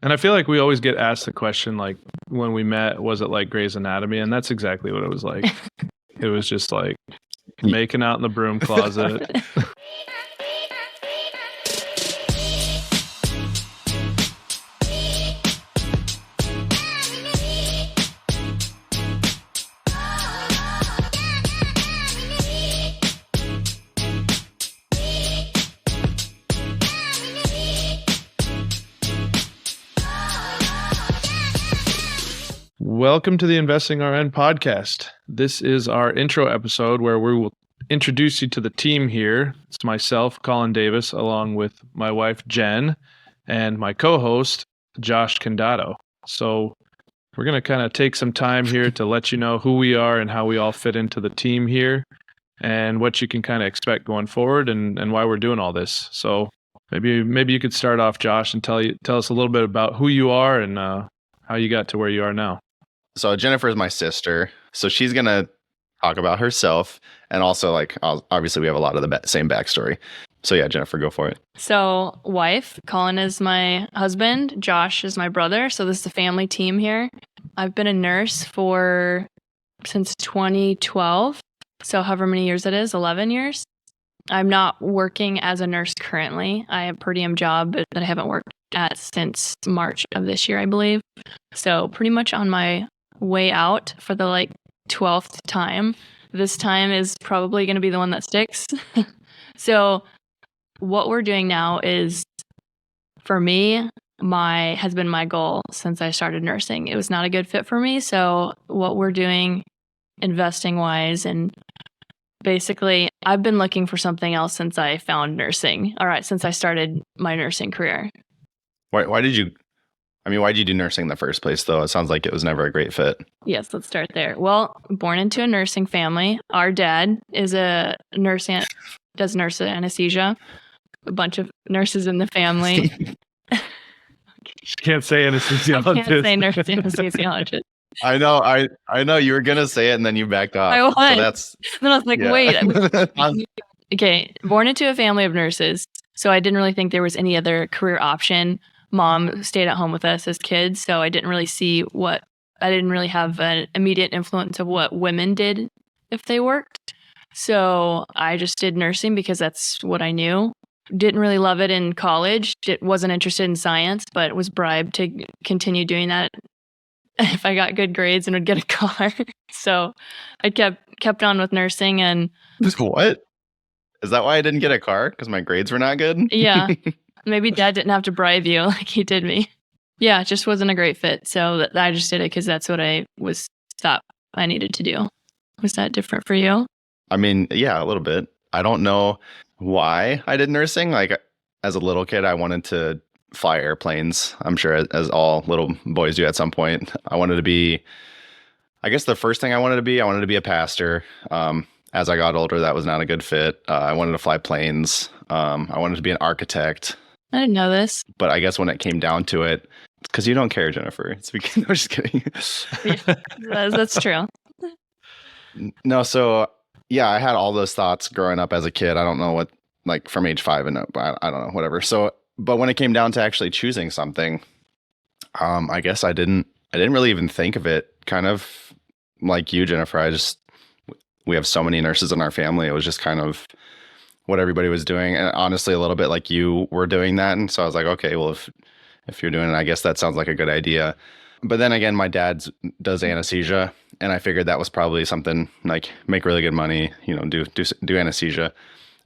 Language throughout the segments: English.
And I feel like we always get asked the question, like, when we met, was it like Grey's Anatomy? And that's exactly what it was like. It was just like making out in the broom closet. Welcome to the Investing RN podcast. This is our intro episode where we will introduce you to the team here. It's myself, Colin Davis, along with my wife, Jen, and my co-host, Josh Condado. So we're going to kind of take some time here to let you know who we are and how we all fit into the team here and what you can kind of expect going forward and why we're doing all this. So maybe you could start off, Josh, and tell us a little bit about who you are and how you got to where you are now. So Jennifer is my sister, so she's going to talk about herself. And also, obviously, we have a lot of the same backstory. So yeah, Jennifer, go for it. So wife, Colin is my husband, Josh is my brother. So this is a family team here. I've been a nurse since 2012. So however many years it is, 11 years. I'm not working as a nurse currently. I have a per diem job that I haven't worked at since March of this year, I believe. So pretty much on my way out for the 12th time. This time is probably going to be the one that sticks. So what we're doing now is, for me, has been my goal since I started nursing. It was not a good fit for me. So what we're doing investing wise, and basically I've been looking for something else since I found nursing. All right, since I started my nursing career. Why did you do nursing in the first place, though? It sounds like it was never a great fit. Yes, let's start there. Well, born into a nursing family. Our dad is a nurse, does nurse anesthesia. A bunch of nurses in the family. You can't say anesthesiologist. I can't say nurse anesthesiologist. I know. You were going to say it, and then you backed off. I was. So that's... Then I was like, wait. Okay, born into a family of nurses. So I didn't really think there was any other career option. Mom stayed at home with us as kids, so I didn't really have an immediate influence of what women did if they worked. So I just did nursing because that's what I knew. Didn't really love it in college. Wasn't interested in science, but was bribed to continue doing that if I got good grades and would get a car. So I kept on with nursing. And what? Is that why I didn't get a car? Because my grades were not good? Yeah. Maybe Dad didn't have to bribe you like he did me. Yeah, it just wasn't a great fit. So I just did it because that's what I thought I needed to do. Was that different for you? I mean, yeah, a little bit. I don't know why I did nursing. As a little kid, I wanted to fly airplanes. I'm sure as all little boys do at some point. I guess the first thing I wanted to be a pastor. As I got older, that was not a good fit. I wanted to fly planes. I wanted to be an architect. I didn't know this. But I guess when it came down to it, because you don't care, Jennifer. I'm just kidding. Yeah, that's true. No, so yeah, I had all those thoughts growing up as a kid. I don't know what, from age 5 and up, I don't know, whatever. So, but when it came down to actually choosing something, I guess I didn't really even think of it. Kind of like you, Jennifer. We have so many nurses in our family. It was just kind of what everybody was doing. And honestly, a little bit like you were doing that. And so I was like, okay, well, if you're doing it, I guess that sounds like a good idea. But then again, my dad does anesthesia. And I figured that was probably something like make really good money, do anesthesia.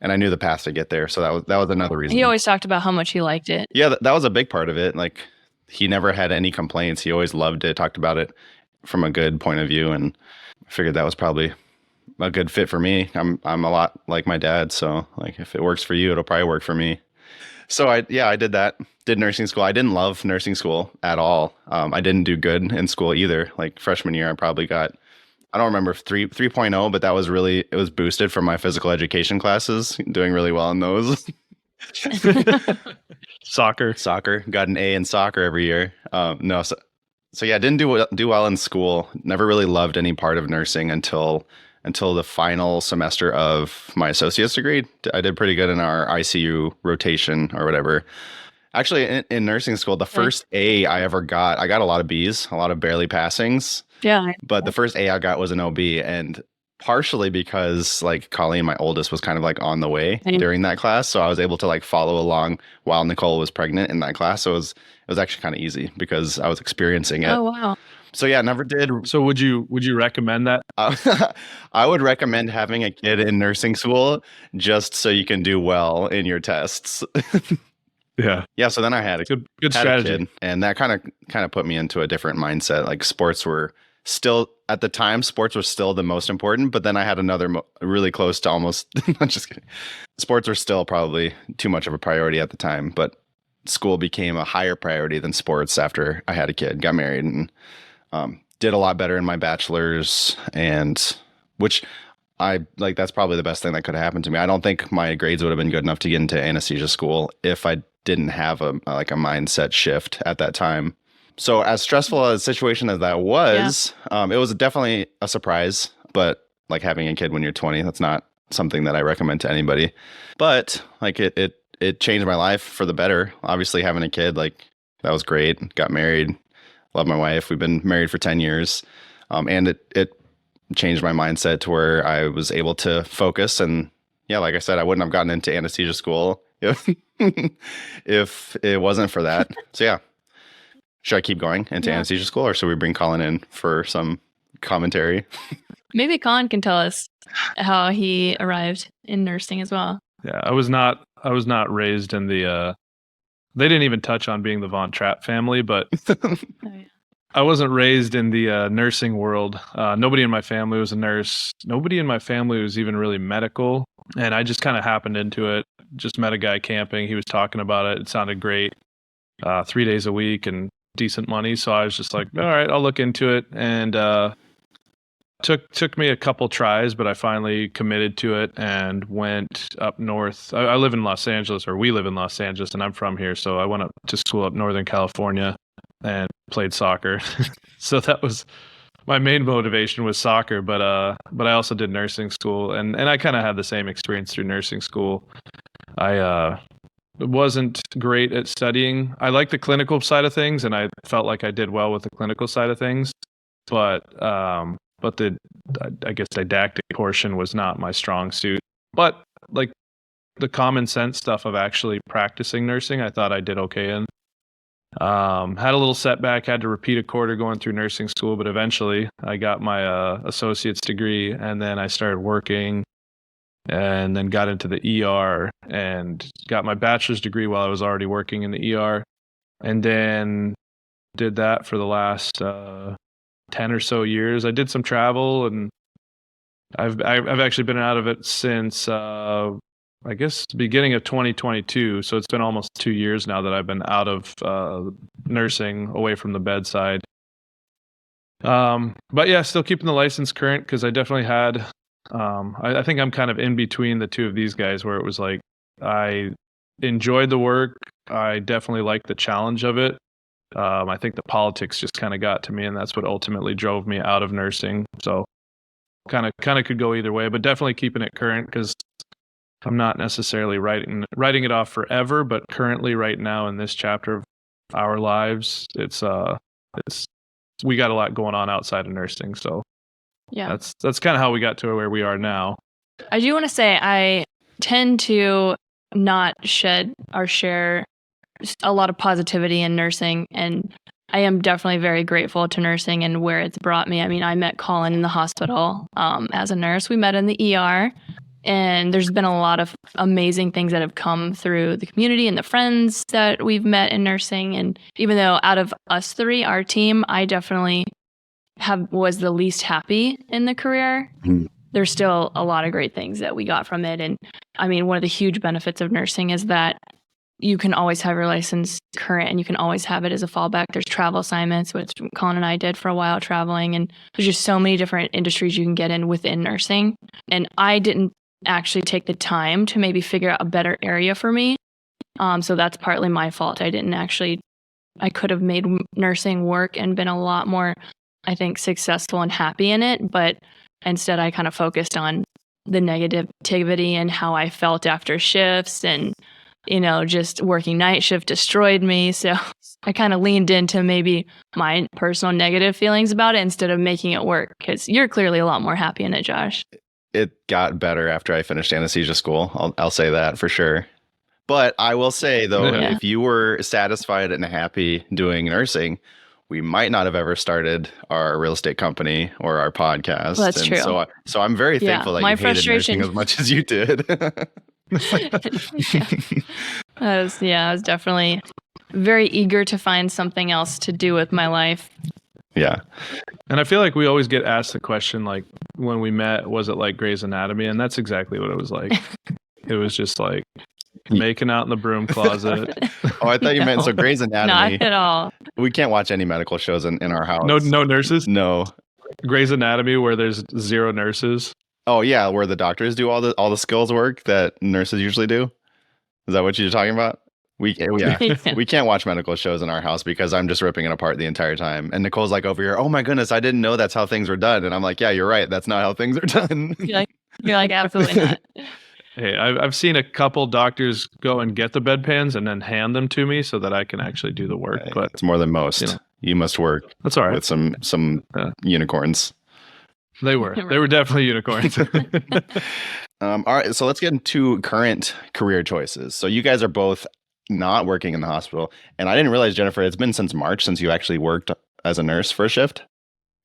And I knew the path to get there. So that was another reason. He always talked about how much he liked it. Yeah, that was a big part of it. He never had any complaints. He always loved it, talked about it from a good point of view. And I figured that was probably a good fit for me. I'm a lot like my dad, so if it works for you, it'll probably work for me. So I did that. Did nursing school. I didn't love nursing school at all. I didn't do good in school either. Freshman year, I probably got, I don't remember 3.0, but it was boosted from my physical education classes. Doing really well in those. Soccer. Got an A in soccer every year. So yeah, didn't do well in school. Never really loved any part of nursing until the final semester of my associate's degree. I did pretty good in our ICU rotation or whatever. Actually, in nursing school, the first A I ever got, I got a lot of B's, a lot of barely passings. Yeah. But the first A I got was an OB, and partially because like Colleen, my oldest, was kind of like on the way during that class, so I was able to like follow along while Nicole was pregnant in that class. So it was actually kind of easy because I was experiencing it. Oh wow. So yeah, never did. So would you recommend that? I would recommend having a kid in nursing school just so you can do well in your tests. Yeah. Yeah. So then I had a good had strategy. a kid, and that kind of put me into a different mindset. Like sports were still at the time, sports were still the most important. But then I had another really close to almost. I'm just kidding. Sports were still probably too much of a priority at the time, but school became a higher priority than sports after I had a kid, got married, and did a lot better in my bachelor's, and which I like. That's probably the best thing that could have happened to me. I don't think my grades would have been good enough to get into anesthesia school if I didn't have a mindset shift at that time. So as stressful a situation as that was, it was definitely a surprise. But like having a kid when you're 20, that's not something that I recommend to anybody. But like it changed my life for the better. Obviously, having a kid, like that was great. Got married, love my wife. We've been married for 10 years, and it changed my mindset to where I was able to focus. And yeah, like I said, I wouldn't have gotten into anesthesia school if it wasn't for that. So yeah, should I keep going into anesthesia school, or should we bring Colin in for some commentary? Maybe Colin can tell us how he arrived in nursing as well. Yeah, I was not raised in the they didn't even touch on being the Von Trapp family, but I wasn't raised in the nursing world. Nobody in my family was a nurse. Nobody in my family was even really medical. And I just kind of happened into it. Just met a guy camping. He was talking about it. It sounded great. 3 days a week and decent money. So I was just like, all right, I'll look into it. And took me a couple tries, but I finally committed to it and went up north. I live in Los Angeles, or we live in Los Angeles, and I'm from here. So I went up to school up Northern California and played soccer. So that was my main motivation, was soccer, but I also did nursing school, and I kind of had the same experience through nursing school. I wasn't great at studying. I like the clinical side of things, and I felt like I did well with the clinical side of things, but the I guess didactic portion was not my strong suit. But like the common sense stuff of actually practicing nursing, I thought I did okay in. Had a little setback, had to repeat a quarter going through nursing school, but eventually I got my associate's degree, and then I started working, and then got into the ER and got my bachelor's degree while I was already working in the ER, and then did that for the last 10 or so years. I did some travel, and I've actually been out of it since I guess beginning of 2022. So it's been almost 2 years now that I've been out of nursing, away from the bedside. But yeah, still keeping the license current, because I definitely had, I think I'm kind of in between the two of these guys, where it was like, I enjoyed the work. I definitely liked the challenge of it. I think the politics just kind of got to me, and that's what ultimately drove me out of nursing. So kind of could go either way, but definitely keeping it current, because I'm not necessarily writing it off forever, but currently right now in this chapter of our lives, it's we got a lot going on outside of nursing. So yeah, that's kind of how we got to where we are now. I do want to say I tend to not share a lot of positivity in nursing, and I am definitely very grateful to nursing and where it's brought me. I mean, I met Colin in the hospital as a nurse. We met in the ER. And there's been a lot of amazing things that have come through the community and the friends that we've met in nursing. And even though out of us three, our team, I definitely was the least happy in the career, there's still a lot of great things that we got from it. And I mean, one of the huge benefits of nursing is that you can always have your license current, and you can always have it as a fallback. There's travel assignments, which Colin and I did for a while, traveling. And there's just so many different industries you can get in within nursing. And I didn't actually take the time to maybe figure out a better area for me. So that's partly my fault. I could have made nursing work and been a lot more, I think, successful and happy in it. But instead I kind of focused on the negativity and how I felt after shifts and just working night shift destroyed me. So I kind of leaned into maybe my personal negative feelings about it instead of making it work, because you're clearly a lot more happy in it, Josh. It got better after I finished anesthesia school. I'll say that for sure. But I will say, though, Yeah. if you were satisfied and happy doing nursing, we might not have ever started our real estate company or our podcast. Well, that's and true. So I'm very Yeah, thankful that my you hated frustration- nursing as much as you did. I was definitely very eager to find something else to do with my life. Yeah. And I feel like we always get asked the question, like, when we met, was it like Grey's Anatomy? And that's exactly what it was like. It was just like making out in the broom closet. Oh, I thought you meant so Grey's Anatomy. Not at all. We can't watch any medical shows in our house. No nurses? No. Grey's Anatomy, where there's 0 nurses. Oh yeah, where the doctors do all the skills work that nurses usually do. Is that what you're talking about? We can't watch medical shows in our house because I'm just ripping it apart the entire time. And Nicole's like over here, oh my goodness, I didn't know that's how things were done. And I'm like, yeah, you're right. That's not how things are done. You're like, absolutely not. Hey, I've seen a couple doctors go and get the bedpans and then hand them to me so that I can actually do the work. Hey, But it's more than most. You must work that's all right. with some unicorns. They were definitely unicorns. All right, so let's get into current career choices. So you guys are both not working in the hospital, and I didn't realize, Jennifer, it's been since March since you actually worked as a nurse for a shift.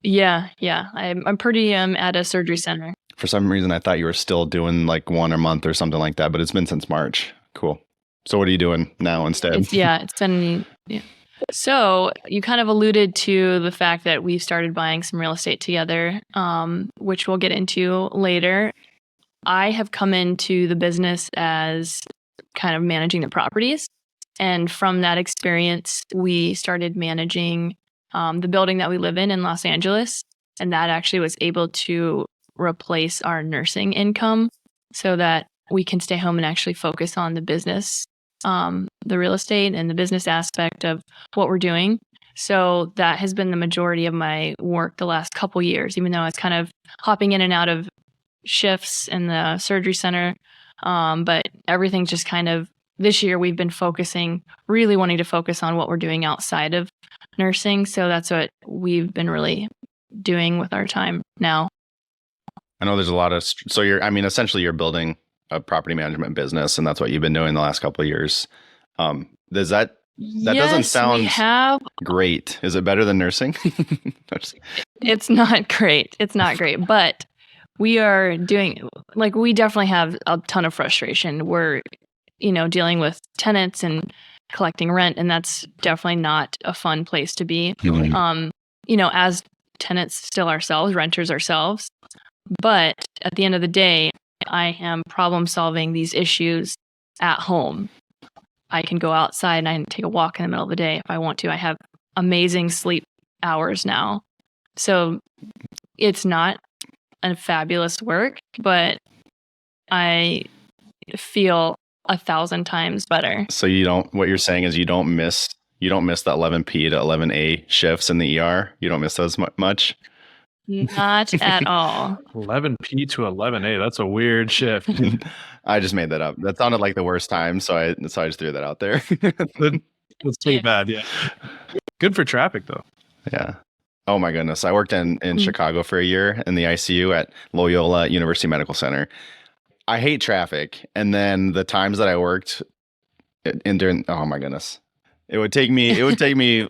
Yeah. I'm pretty at a surgery center. For some reason, I thought you were still doing like 1 a month or something like that, but it's been since March. Cool. So what are you doing now instead? It's been. Yeah. So you kind of alluded to the fact that we started buying some real estate together, which we'll get into later. I have come into the business as kind of managing the properties. And from that experience, we started managing the building that we live in Los Angeles. And that actually was able to replace our nursing income so that we can stay home and actually focus on the business, the real estate and the business aspect of what we're doing. So that has been the majority of my work the last couple years, even though it's kind of hopping in and out of shifts in the surgery center. But everything's just kind of, this year we've been really wanting to focus on what we're doing outside of nursing. So that's what we've been really doing with our time now. I know there's a lot of, so essentially you're building a property management business, and that's what you've been doing the last couple of years. Does that doesn't sound great. Is it better than nursing? It's not great. It's not great, but we are doing, we definitely have a ton of frustration. We're, dealing with tenants and collecting rent, and that's definitely not a fun place to be. As tenants still ourselves, renters ourselves. But at the end of the day, I am problem solving these issues at home. I can go outside and I can take a walk in the middle of the day if I want to. I have amazing sleep hours now. So it's not a fabulous work, but I feel 1,000 times better. So what you're saying is you don't miss the 11P to 11A shifts in the ER? You don't miss those much? Not at all. 11P to 11A. That's a weird shift. I just made that up. That sounded like the worst time, so I just threw that out there. That's pretty bad, yeah. Good for traffic, though. Yeah. Oh my goodness. I worked in Chicago for a year in the ICU at Loyola University Medical Center. I hate traffic. And then the times that I worked oh my goodness. It would take me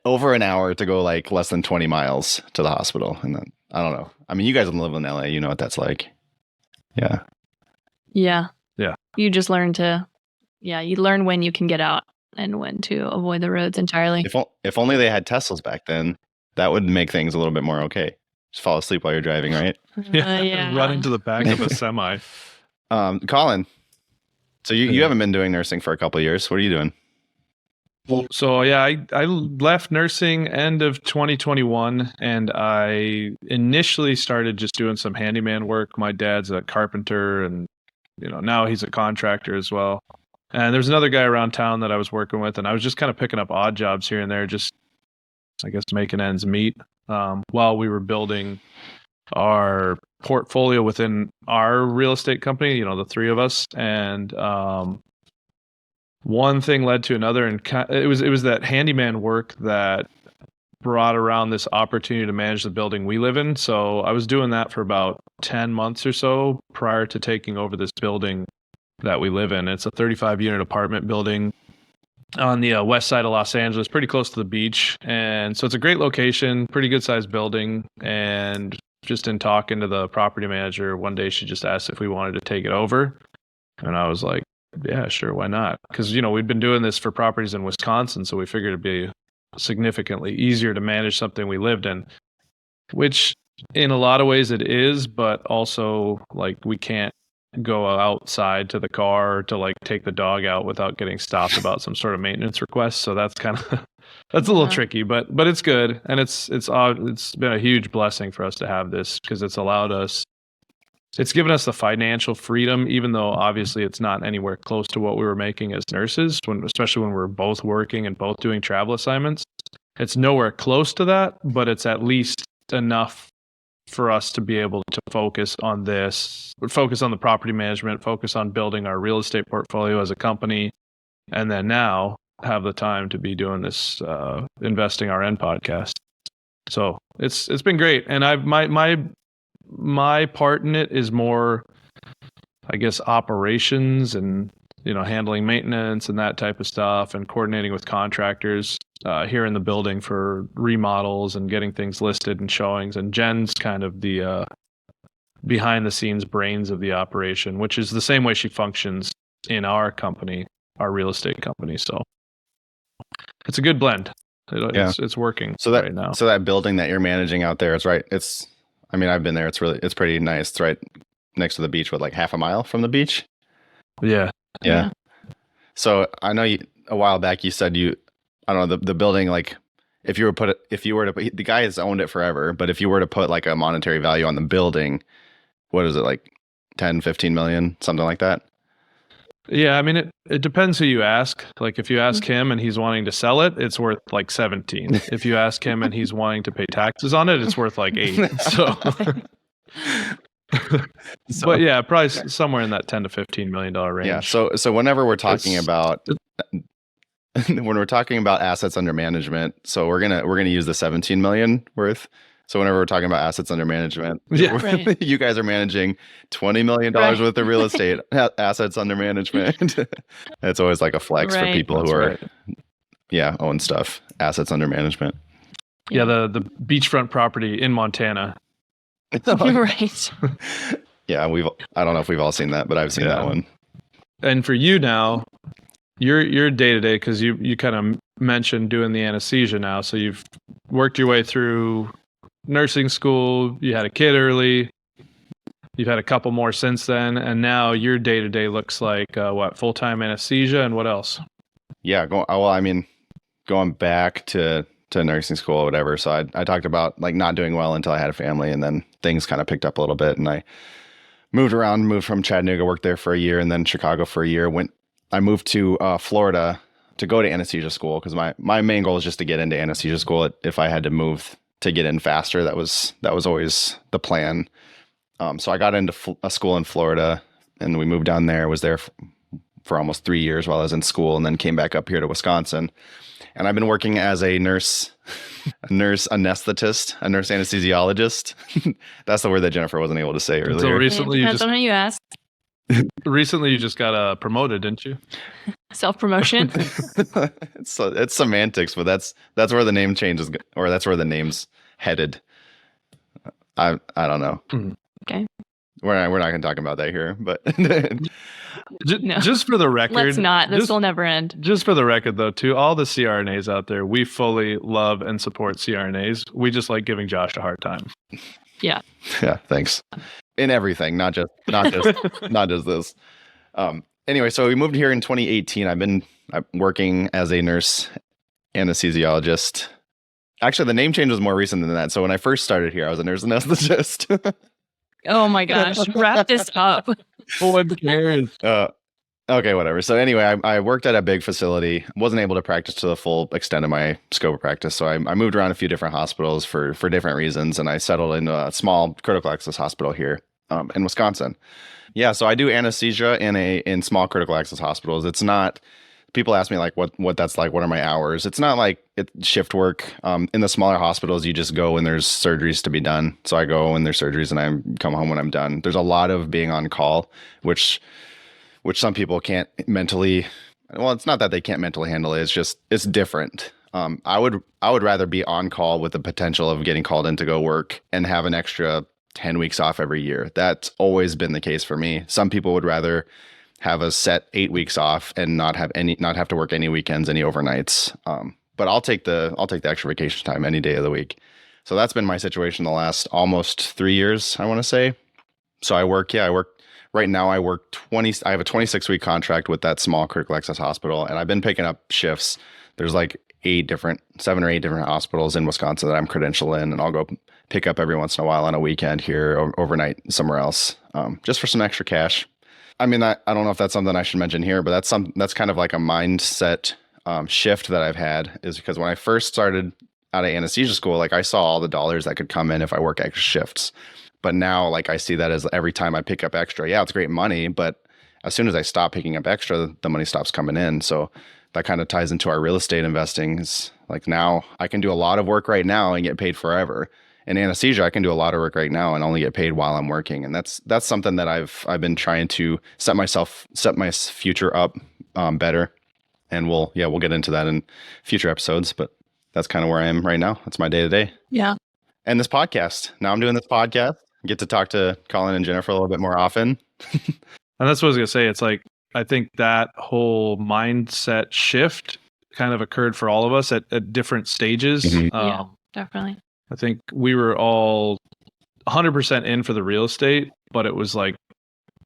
over an hour to go like less than 20 miles to the hospital. And then, I don't know. I mean, you guys live in LA, you know what that's like. Yeah. Yeah. Yeah. You just learn you learn when you can get out and when to avoid the roads entirely. If only they had Teslas back then, that would make things a little bit more okay. Just fall asleep while you're driving, right? Yeah. Run into the back of a semi. Colin, so you haven't been doing nursing for a couple of years. What are you doing? So yeah, I left nursing end of 2021, and I initially started just doing some handyman work. My dad's a carpenter, and now he's a contractor as well. And there's another guy around town that I was working with, and I was just kind of picking up odd jobs here and there, just I guess making ends meet while we were building our portfolio within our real estate company. The three of us, and one thing led to another, and it was that handyman work that brought around this opportunity to manage the building we live in. So I was doing that for about 10 months or so prior to taking over this building that we live in. It's a 35-unit apartment building on the west side of Los Angeles, pretty close to the beach. And so it's a great location, pretty good sized building. And just in talking to the property manager, one day she just asked if we wanted to take it over. And I was like, yeah, sure, why not? Because, we'd been doing this for properties in Wisconsin, so we figured it'd be significantly easier to manage something we lived in, which in a lot of ways it is, but also like we can't go outside to the car or to like take the dog out without getting stopped about some sort of maintenance request. So that's kind of that's a little tricky, but it's good, and it's been a huge blessing for us to have this because it's given us the financial freedom, even though obviously it's not anywhere close to what we were making as nurses, especially when we were both working and both doing travel assignments. It's nowhere close to that, but it's at least enough for us to be able to focus on the property management, focus on building our real estate portfolio as a company, and then now have the time to be doing this Investing RN podcast. So it's been great, and my part in it is more, I guess, operations and, handling maintenance and that type of stuff and coordinating with contractors here in the building for remodels and getting things listed and showings. And Jen's kind of the behind the scenes brains of the operation, which is the same way she functions in our company, our real estate company. So it's a good blend. It's working right now. So that building that you're managing out there, I've been there. It's pretty nice. It's right next to the beach, like half a mile from the beach. Yeah. So I know a while back you said I don't know, the building, like if you were to put, the guy has owned it forever, but if you were to put like a monetary value on the building, what is it, like 10, 15 million, something like that? Yeah, it depends who you ask. Like if you ask him and he's wanting to sell it, it's worth like 17. If you ask him and he's wanting to pay taxes on it, it's worth like 8. So but yeah, probably somewhere in that 10 to 15 million dollar range. Yeah. So whenever we're talking about assets under management, so we're gonna use the 17 million worth. So whenever we're talking about assets under management, you guys are managing $20 million worth of real estate assets under management. It's always like a flex for people who own stuff, assets under management. Yeah, the beachfront property in Montana. Right. Yeah, I don't know if we've all seen that, but I've seen that one. And for you now, your day to day, because you kind of mentioned doing the anesthesia now, so you've worked your way through nursing school, you had a kid early, you've had a couple more since then, and now your day to day looks like full-time anesthesia, and what else? Yeah, going back to nursing school or whatever. So I talked about like not doing well until I had a family, and then things kind of picked up a little bit, and I moved from Chattanooga, worked there for a year, and then Chicago for a year. I moved to Florida to go to anesthesia school because my main goal is just to get into anesthesia school. If I had to move to get in faster, that was always the plan. So I got into a school in Florida, and we moved down there. Was there for almost 3 years while I was in school, and then came back up here to Wisconsin. And I've been working as a nurse anesthetist, a nurse anesthesiologist. That's the word that Jennifer wasn't able to say earlier. So recently, depends on who you ask. Recently, you just got promoted, didn't you? Self-promotion. It's semantics, but that's where the name changes, or that's where the name's headed. I don't know. Okay. We're not going to talk about that here, but No. Just for the record, Let's not. This will never end. Just for the record, though, to all the CRNAs out there, we fully love and support CRNAs. We just like giving Josh a hard time. Yeah. Yeah. Thanks. In everything, not just this. Anyway, so we moved here in 2018. I'm working as a nurse anesthesiologist. Actually, the name change was more recent than that. So when I first started here, I was a nurse anesthetist. Oh my gosh. Wrap this up. Okay, whatever. So anyway, I worked at a big facility, wasn't able to practice to the full extent of my scope of practice. So I moved around a few different hospitals for different reasons, and I settled in a small critical access hospital here in Wisconsin. Yeah, so I do anesthesia in small critical access hospitals. It's not people ask me like what that's like. What are my hours? It's not like it's shift work. In the smaller hospitals, you just go when there's surgeries to be done. So I go when there's surgeries and I come home when I'm done. There's a lot of being on call, which some people can't mentally. Well, it's not that they can't mentally handle it. It's just it's different. I would rather be on call with the potential of getting called in to go work and have an extra 10 weeks off every year. That's always been the case for me. Some people would rather have a set 8 weeks off and not have to work any weekends, any overnights. But I'll take the extra vacation time any day of the week. So that's been my situation the last almost 3 years, I want to say. So I work right now. I have a 26-week contract with that small critical access hospital, and I've been picking up shifts. There's like 7 or 8 different hospitals in Wisconsin that I'm credentialed in, and I'll go pick up every once in a while on a weekend here or overnight somewhere else, just for some extra cash. I mean, I don't know if that's something I should mention here, but that's kind of like a mindset shift that I've had, is because when I first started out of anesthesia school, like I saw all the dollars that could come in if I work extra shifts. But now, like I see that as every time I pick up extra, yeah, it's great money, but as soon as I stop picking up extra, the money stops coming in. So that kind of ties into our real estate investing. Is like now I can do a lot of work right now and get paid forever. In anesthesia, I can do a lot of work right now and only get paid while I'm working. And that's something that I've been trying to set my future up better. And we'll get into that in future episodes, but that's kind of where I am right now. That's my day to day. Yeah. And this podcast. Now I'm doing this podcast. Get to talk to Colin and Jennifer a little bit more often. And that's what I was going to say. It's like, I think that whole mindset shift kind of occurred for all of us at different stages. Mm-hmm. Yeah, definitely. I think we were all 100% in for the real estate, but it was like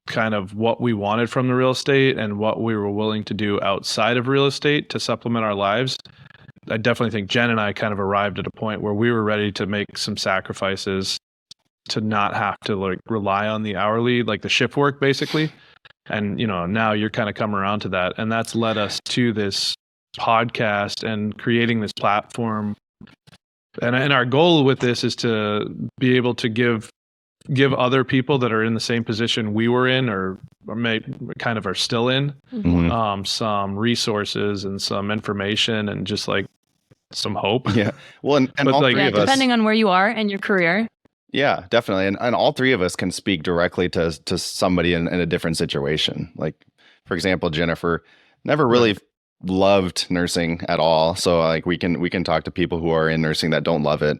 kind of what we wanted from the real estate and what we were willing to do outside of real estate to supplement our lives. I definitely think Jen and I kind of arrived at a point where we were ready to make some sacrifices to not have to like rely on the hourly, like the shift work basically. And, now you're kind of come around to that. And that's led us to this podcast and creating this platform. And our goal with this is to be able to give other people that are in the same position we were in or may kind of are still in, Mm-hmm. some resources and some information and just like some hope. Yeah. Well, and all like, three of us, depending on where you are in your career. yeah, definitely. And all three of us can speak directly to somebody in a different situation. Like, for example, Jennifer never really loved nursing at all. So like we can talk to people who are in nursing that don't love it.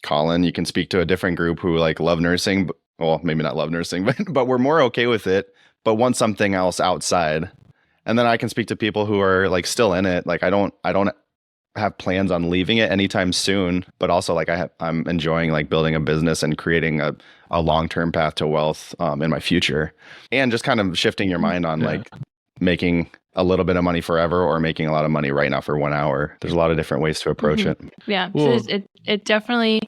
Colin, you can speak to a different group who like love nursing, well, maybe not love nursing, but we're more okay with it, but want something else outside. And then I can speak to people who are like still in it. Like I don't have plans on leaving it anytime soon, but also like I'm enjoying like building a business and creating a long-term path to wealth in my future, and just kind of shifting your mind on like making a little bit of money forever or making a lot of money right now for 1 hour. There's a lot of different ways to approach it. Yeah. Well, So it definitely,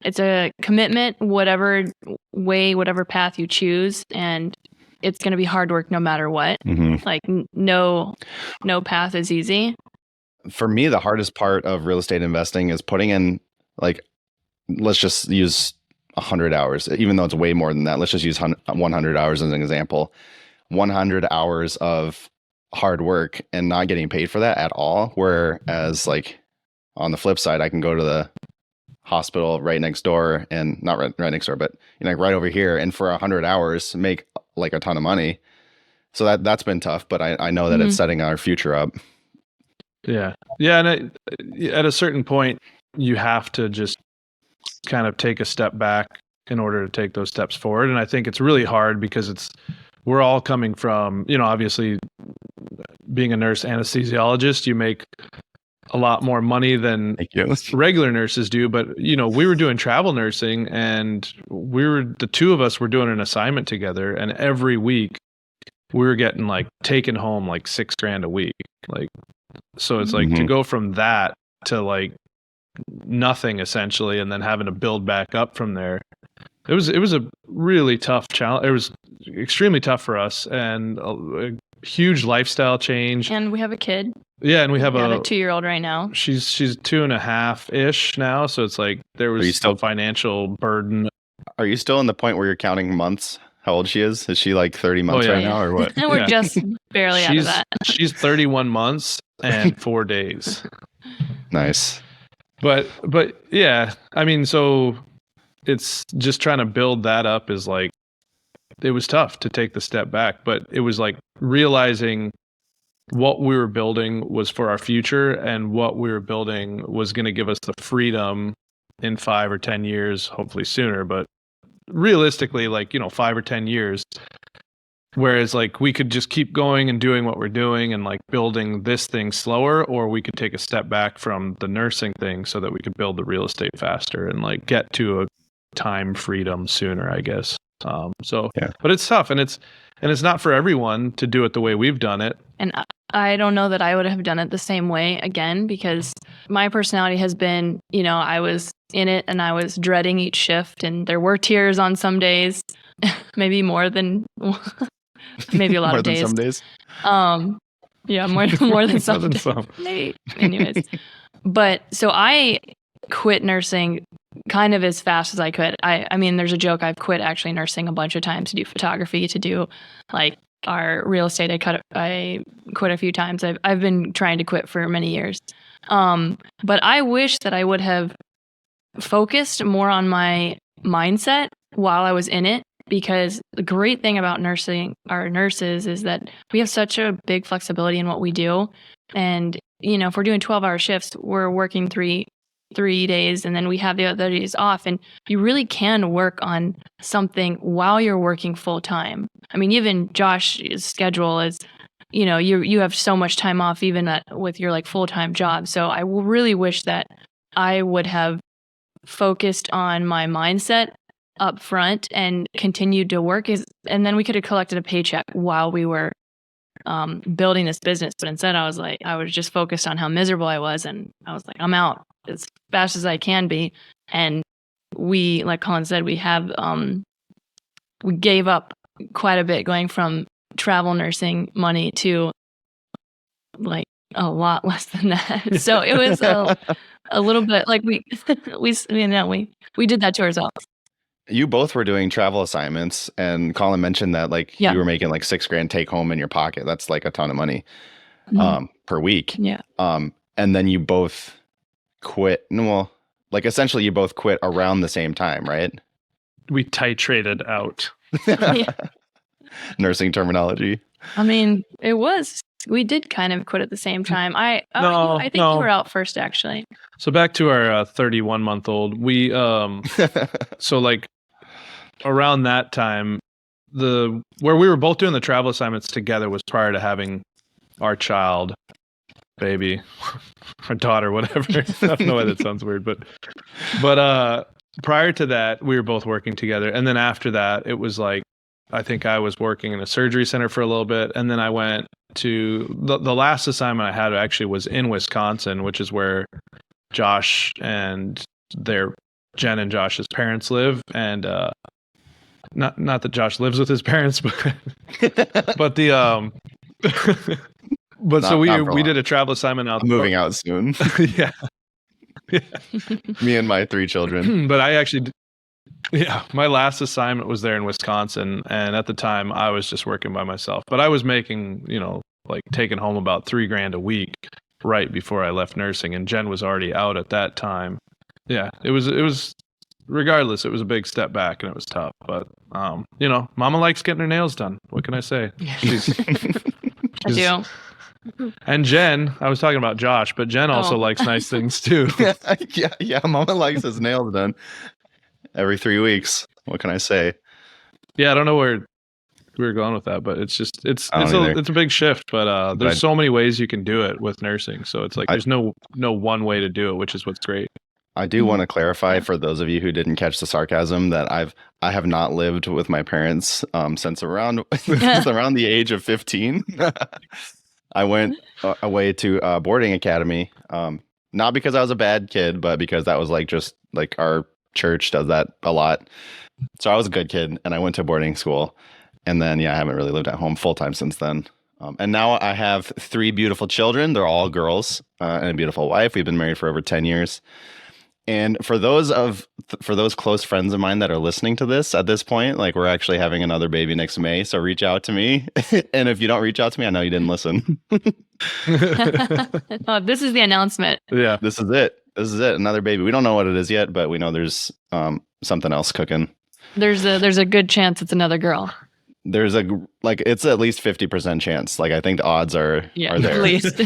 it's a commitment, whatever way, whatever path you choose. And it's going to be hard work no matter what. Mm-hmm. Like no path is easy. For me, the hardest part of real estate investing is putting in, like, let's just use 100 hours, even though it's way more than that. Let's just use 100 hours as an example. 100 hours of hard work and not getting paid for that at all. Whereas like on the flip side, I can go to the hospital right next door, and not right next door, but right over here, and for 100 hours make like a ton of money. So that's been tough, but I know that it's setting our future up. Yeah. Yeah. And at a certain point, you have to just kind of take a step back in order to take those steps forward. And I think it's really hard because we're all coming from, obviously being a nurse anesthesiologist, you make a lot more money than regular nurses do. But, we were doing travel nursing, and the two of us were doing an assignment together, and every week we were getting like taken home like $6,000 a week. Like, so it's like to go from that to like nothing essentially, and then having to build back up from there. It was a really tough challenge. It was extremely tough for us, and a huge lifestyle change. And we have a kid. Yeah, and we have a 2-year-old right now. She's 2.5-ish now, so it's like there was still financial burden. Are you still in the point where you're counting months? how old she is? Is she like 30 months yeah. right now or what? And we're Yeah. just barely out of that. She's 31 months and 4 days. Nice. But yeah, I mean, so it's just trying to build that up is like, it was tough to take the step back, but it was like realizing what we were building was for our future, and what we were building was going to give us the freedom in 5 or 10 years, hopefully sooner, but realistically, like, 5 or 10 years. Whereas like we could just keep going and doing what we're doing and like building this thing slower, or we could take a step back from the nursing thing so that we could build the real estate faster and like get to a time freedom sooner, I guess. Yeah. But it's tough, and it's not for everyone to do it the way we've done it. And I don't know that I would have done it the same way again, because my personality has been, I was in it and I was dreading each shift, and there were tears on some days, maybe more than, maybe a lot More of than days. some days. Yeah, more than some. More than days. some. Maybe. Anyways, but so I quit nursing kind of as fast as I could. I mean, there's a joke. I've quit actually nursing a bunch of times to do photography, to do like our real estate. I quit a few times. I've been trying to quit for many years. But I wish that I would have focused more on my mindset while I was in it, because the great thing about nursing, our nurses, is that we have such a big flexibility in what we do. And, if we're doing 12-hour shifts, we're working three days, and then we have the other days off, and you really can work on something while you're working full time. I mean, even Josh's schedule is, you have so much time off even with your like full-time job. So I really wish that I would have focused on my mindset up front and continued to work, and then we could have collected a paycheck while we were building this business. But instead I was just focused on how miserable I was, and I was like, I'm out as fast as I can be. And we, like Colin said, we gave up quite a bit, going from travel nursing money to like a lot less than that. So it was a little bit like we did that to ourselves. You both were doing travel assignments, and Colin mentioned that like Yeah. you were making like $6,000 take home in your pocket. That's like a ton of money per week. Yeah. And then you both quit. Well, like essentially you both quit around the same time, right? We titrated out. Yeah. Nursing terminology. I mean, we did kind of quit at the same time. I think No. you were out first, actually. So back to our 31-month-old, we so like around that time, where we were both doing the travel assignments together was prior to having our child, baby, our daughter, whatever. I don't know why that sounds weird, but prior to that, we were both working together, and then after that, it was like, I think I was working in a surgery center for a little bit, and then I went to the last assignment I had actually was in Wisconsin, which is where Josh and Jen and Josh's parents live, and not that Josh lives with his parents, but the but so we did a travel assignment out. I'm moving out soon. Yeah. Me and my 3 children. But I actually, my last assignment was there in Wisconsin, and at the time I was just working by myself, but I was making, like taking home about $3,000 a week right before I left nursing, and Jen was already out at that time. Yeah, it was regardless, it was a big step back, and it was tough, but Mama likes getting her nails done. What can I say? I do. And Jen, I was talking about Josh, but Jen also likes nice things too. Yeah, Mama likes his nails done every 3 weeks. What can I say? Yeah, I don't know where we were going with that, but it's a big shift, but there's so many ways you can do it with nursing. So it's like there's no one way to do it, which is what's great. I do want to clarify for those of you who didn't catch the sarcasm that I have not lived with my parents since around the age of 15. I went away to a boarding academy, not because I was a bad kid, but because that was like just like our church does that a lot. So I was a good kid, and I went to boarding school, and then I haven't really lived at home full time since then. And now I have 3 beautiful children. They're all girls, and a beautiful wife. We've been married for over 10 years. And for those close friends of mine that are listening to this at this point, like we're actually having another baby next May. So reach out to me. And if you don't reach out to me, I know you didn't listen. Oh, this is the announcement. Yeah. This is it. Another baby. We don't know what it is yet, but we know there's something else cooking. There's a good chance it's another girl. There's it's at least 50% chance. Like I think the odds are there. At least.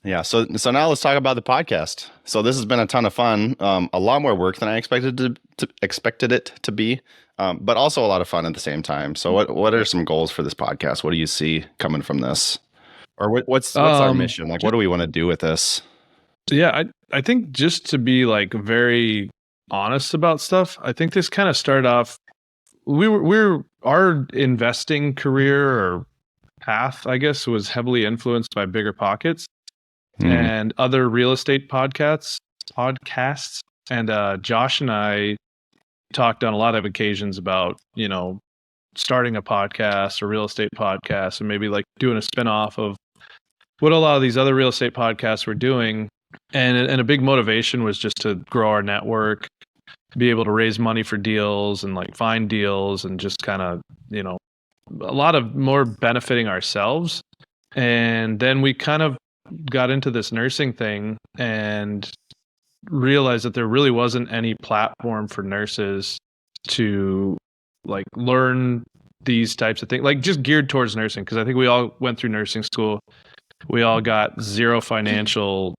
Yeah. So now let's talk about the podcast. So this has been a ton of fun. A lot more work than I expected it to be, but also a lot of fun at the same time. So what are some goals for this podcast? What do you see coming from this? Or what's our mission? Like, what do we want to do with this? Yeah, I think just to be like very honest about stuff. I think this kind of started off. Our investing career or path, I guess, was heavily influenced by Bigger Pockets and other real estate podcasts. And Josh and I talked on a lot of occasions about, starting a podcast or real estate podcast and maybe like doing a spinoff of what a lot of these other real estate podcasts were doing. And a big motivation was just to grow our network, be able to raise money for deals and like find deals and just kind of, a lot of more benefiting ourselves. And then we kind of got into this nursing thing and realized that there really wasn't any platform for nurses to like learn these types of things, like just geared towards nursing. Because I think we all went through nursing school. We all got zero financial,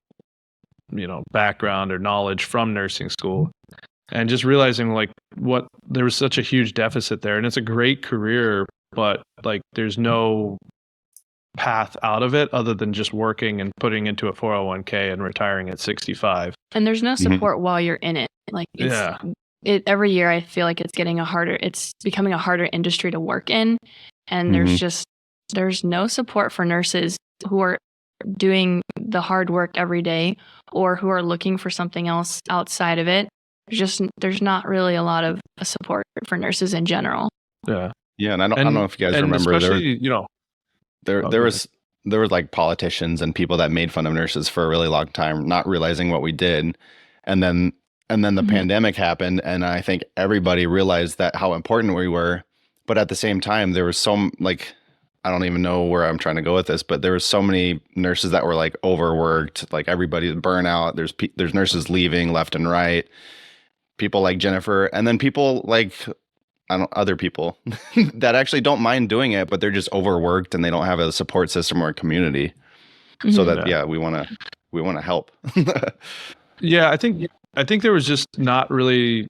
background or knowledge from nursing school. And just realizing like there was such a huge deficit there, and it's a great career, but like there's no path out of it other than just working and putting into a 401k and retiring at 65. And there's no support while you're in it. Like every year I feel like it's becoming a harder industry to work in. And there's no support for nurses who are doing the hard work every day or who are looking for something else outside of it. There's not really a lot of support for nurses in general. Yeah. Yeah. And I don't know if you guys remember, there was like politicians and people that made fun of nurses for a really long time, not realizing what we did. And then the pandemic happened. And I think everybody realized that how important we were. But at the same time, there was I don't even know where I'm trying to go with this, but there was so many nurses that were like overworked, like everybody's burnout. There's nurses leaving left and right. People like Jennifer, and then people like other people that actually don't mind doing it, but they're just overworked and they don't have a support system or a community. So that we want to help. Yeah, I think there was just not really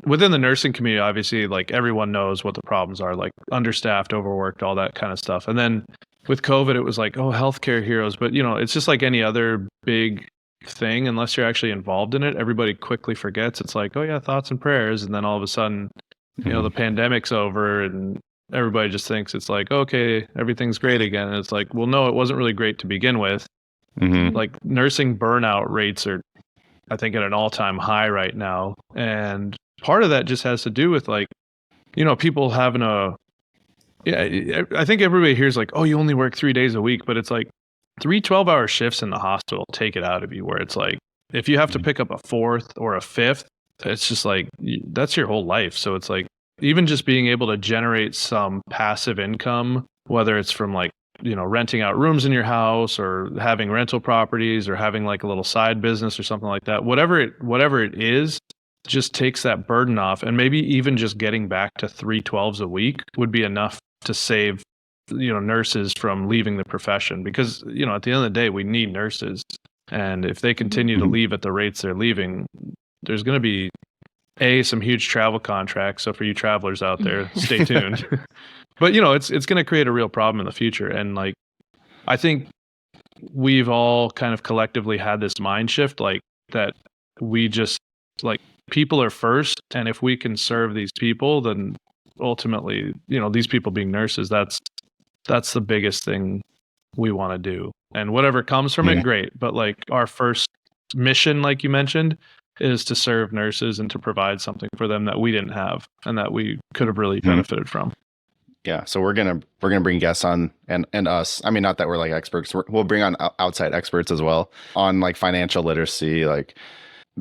within the nursing community. Obviously, like everyone knows what the problems are, like understaffed, overworked, all that kind of stuff. And then with COVID, it was like, oh, healthcare heroes. But it's just like any other big thing. Unless you're actually involved in it, everybody quickly forgets. It's like, oh yeah, thoughts and prayers, and then all of a sudden, the pandemic's over, and everybody just thinks it's like, okay, everything's great again. And it's like, well, no, it wasn't really great to begin with. Like nursing burnout rates are, I think, at an all-time high right now, and part of that just has to do with like, people having I think everybody hears like, oh, you only work 3 days a week, but it's like 3 12-hour shifts in the hospital take it out of you, where it's like, if you have to pick up a fourth or a fifth, it's just like, that's your whole life. So it's like, even just being able to generate some passive income, whether it's from like, renting out rooms in your house or having rental properties or having like a little side business or something like that, whatever it is, just takes that burden off. And maybe even just getting back to 3 12s a week would be enough to save nurses from leaving the profession, because at the end of the day, we need nurses, and if they continue to leave at the rates they're leaving, there's going to be some huge travel contracts. So for you travelers out there, stay tuned. But it's going to create a real problem in the future. And like, I think we've all kind of collectively had this mind shift, like that we just like, people are first, and if we can serve these people, then ultimately, these people being nurses, that's the biggest thing we want to do. And whatever comes from it, great. But like, our first mission, like you mentioned, is to serve nurses and to provide something for them that we didn't have and that we could have really benefited from. Yeah. So we're gonna bring guests on and us. I mean, not that we're like experts. We'll bring on outside experts as well on like financial literacy, like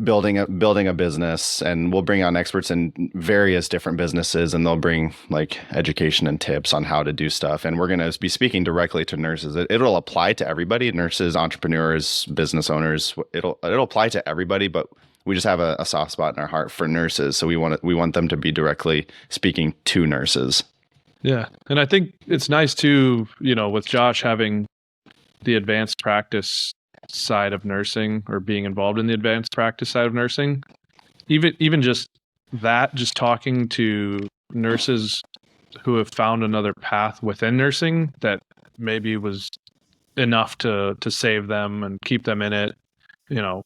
building a business, and we'll bring on experts in various different businesses, and they'll bring like education and tips on how to do stuff. And we're going to be speaking directly to nurses. It'll apply to everybody, nurses, entrepreneurs, business owners. It'll apply to everybody, but we just have a soft spot in our heart for nurses. So we want them to be directly speaking to nurses. Yeah. And I think it's nice too, with Josh having the advanced practice side of nursing, or being involved in the advanced practice side of nursing, even just talking to nurses who have found another path within nursing that maybe was enough to save them and keep them in it,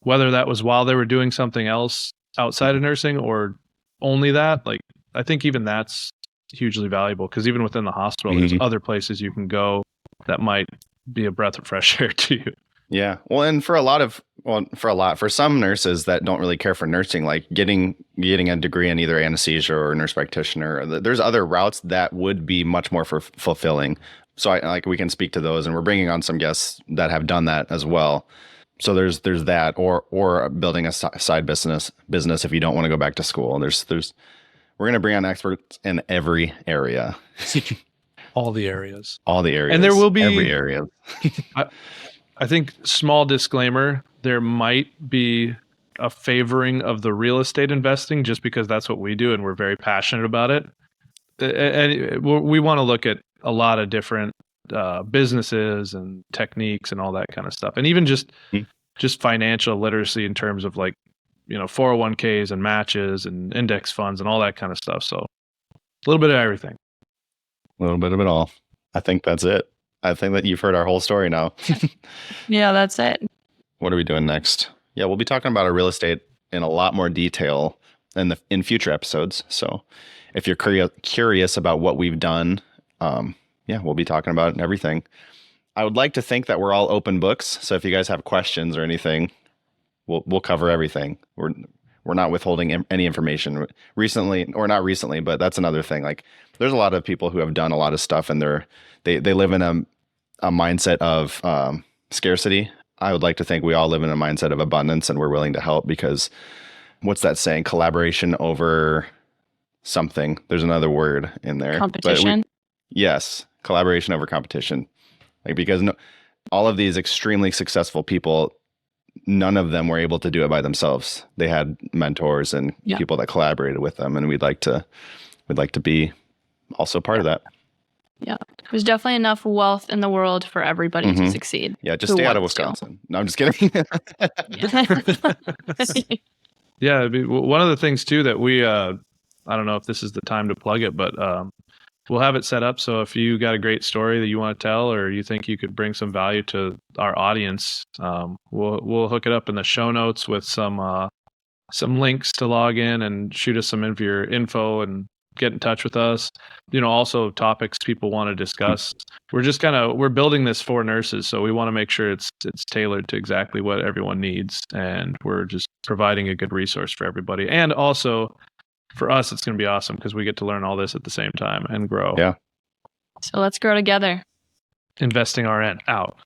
whether that was while they were doing something else outside of nursing or only that. Like, I think even that's hugely valuable, because even within the hospital, there's other places you can go that might be a breath of fresh air to you. Yeah. Well, and for some nurses that don't really care for nursing, like getting a degree in either anesthesia or nurse practitioner, there's other routes that would be much more fulfilling. So we can speak to those, and we're bringing on some guests that have done that as well. So there's that, or building a side business if you don't want to go back to school. We're going to bring on experts in every area. All the areas. And there will be every area. I think, small disclaimer, there might be a favoring of the real estate investing, just because that's what we do and we're very passionate about it. And we want to look at a lot of different businesses and techniques and all that kind of stuff. And even just financial literacy in terms of 401ks and matches and index funds and all that kind of stuff. So a little bit of everything. A little bit of it all. I think that's it. I think that you've heard our whole story now. Yeah, that's it. What are we doing next? Yeah, we'll be talking about our real estate in a lot more detail in future episodes. So if you're curious about what we've done, we'll be talking about everything. I would like to think that we're all open books. So if you guys have questions or anything, we'll cover everything. We're not withholding any information recently, or not recently, but that's another thing. Like, there's a lot of people who have done a lot of stuff, and they live in a mindset of scarcity. I would like to think we all live in a mindset of abundance, and we're willing to help, because what's that saying? Collaboration over something. There's another word in there. Competition. Yes. Collaboration over competition. Because all of these extremely successful people, none of them were able to do it by themselves. They had mentors and people that collaborated with them, and we'd like to be also part of that. Yeah. There's definitely enough wealth in the world for everybody to succeed. Yeah, just stay out of Wisconsin. No, I'm just kidding. Yeah, one of the things too that we I don't know if this is the time to plug it, but we'll have it set up so if you got a great story that you want to tell, or you think you could bring some value to our audience, we'll hook it up in the show notes with some links to log in and shoot us some of your info and get in touch with us. Also topics people want to discuss. We're building this for nurses, so we want to make sure it's tailored to exactly what everyone needs, and we're just providing a good resource for everybody. And also, for us, it's going to be awesome because we get to learn all this at the same time and grow. Yeah. So let's grow together. Investing RN out.